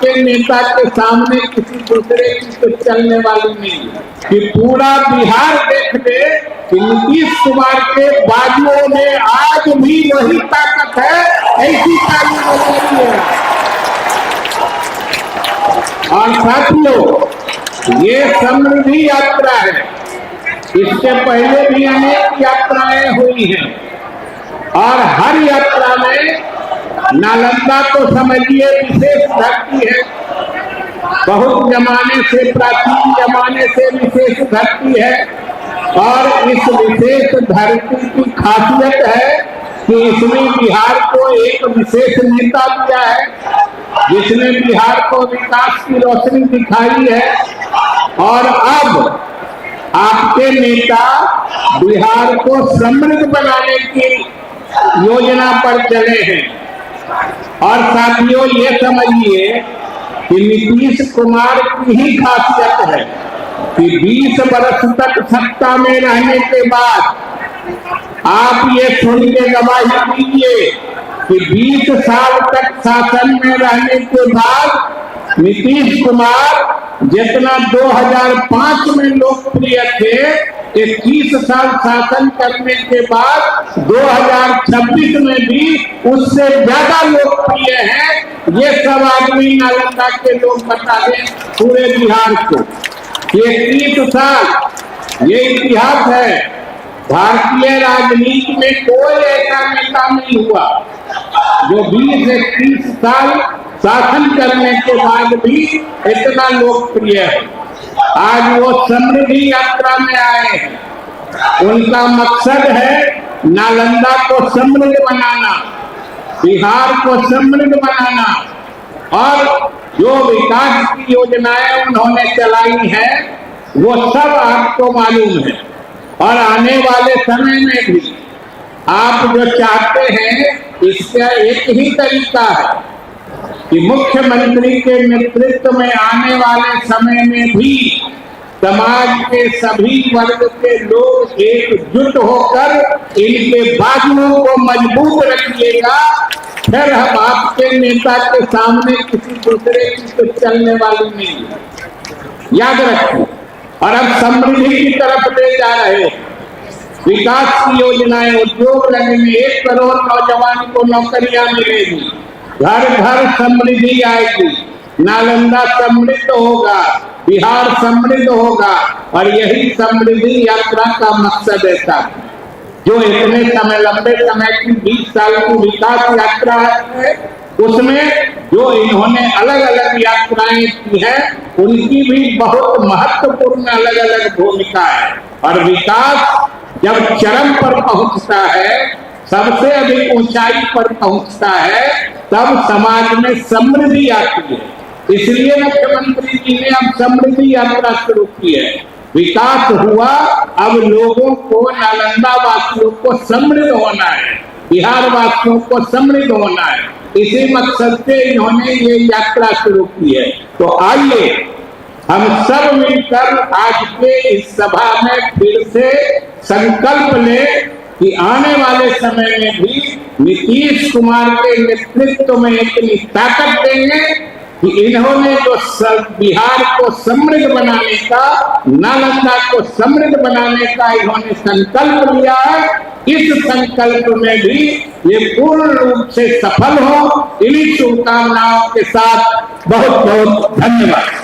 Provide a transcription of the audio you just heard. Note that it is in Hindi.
आपके नेता के सामने किसी दूसरे की तो चलने वाली नहीं है कि पूरा बिहार देख ले कि नीतीश कुमार के बाजुओं में आज भी वही ताकत है, ऐसी ताली बज रही है। और साथियों, ये समृद्धि यात्रा है, इससे पहले भी अनेक यात्राएं हुई हैं और हर यात्रा में नालंदा को समझिए विशेष धरती है, बहुत जमाने से, प्राचीन जमाने से विशेष धरती है। और इस विशेष धरती की खासियत है कि इसने बिहार को एक विशेष नेता दिया है, जिसने बिहार को विकास की रोशनी दिखाई है। और अब आपके नेता बिहार को समृद्ध बनाने की योजना पर चले हैं। और साथियों, ये समझिए कि नीतीश कुमार की ही खासियत है कि 20 वर्ष तक सत्ता में रहने के बाद आप ये सुन के गवाही दीजिए कि 20 साल तक शासन में रहने के बाद नीतीश कुमार जितना 2005 में लोकप्रिय थे, 21 साल शासन करने के बाद 2026 में भी उससे ज्यादा लोकप्रिय है। ये सब आदमी नालंदा के लोग बता दें पूरे बिहार को। ये 30 साल ये इतिहास है, भारतीय राजनीति में कोई ऐसा नेता नहीं हुआ जो 20-21 साल शासन करने के बाद भी इतना लोकप्रिय है। आज वो समृद्धि यात्रा में आए हैं। उनका मकसद है नालंदा को समृद्ध बनाना, बिहार को समृद्ध बनाना। और जो विकास की योजनाएं उन्होंने चलाई हैं वो सब आपको मालूम है। और आने वाले समय में भी आप जो चाहते हैं, इसका एक ही तरीका है कि मुख्यमंत्री के नेतृत्व में आने वाले समय में भी समाज के सभी वर्ग के लोग एकजुट होकर इनके बाजुओं को मजबूत रखिएगा। फिर हम आपके नेता के सामने किसी दूसरे की तो चलने वाली नहीं है, याद रखिए। और अब समृद्धि की तरफ ले जा रहे हैं, विकास की योजनाएं, उद्योग लगेंगे, 1 करोड़ नौजवान को नौकरियां मिलेगी, घर घर समृद्धि आएगी, नालंदा समृद्ध होगा, बिहार समृद्ध होगा। और यही समृद्धि यात्रा का मकसद है, जो इतने समय, लंबे समय की 20 साल की विकास यात्रा है, उसमें जो इन्होंने अलग अलग यात्राएं की है, उनकी भी बहुत महत्वपूर्ण अलग अलग भूमिका है। और विकास जब चरम पर पहुंचता है, सबसे अधिक ऊंचाई पर पहुंचता है, तब समाज में समृद्धि आती है। इसलिए मुख्यमंत्री जी ने अब समृद्धि यात्रा शुरू की है। विकास हुआ, अब लोगों को, नालंदा वासियों को समृद्ध होना है, बिहार वासियों को समृद्ध होना है। इसी मकसद से इन्होंने ये यात्रा शुरू की है। तो आइए हम सब मिलकर आज के इस सभा में फिर से संकल्प लें कि आने वाले समय में भी नीतीश कुमार के नेतृत्व में इतनी ताकत देंगे कि इन्होंने जो बिहार को समृद्ध बनाने का, नालंदा को समृद्ध बनाने का इन्होंने संकल्प लिया है, इस संकल्प में भी ये पूर्ण रूप से सफल हो। इन्हीं शुभकामनाओं के साथ बहुत बहुत धन्यवाद।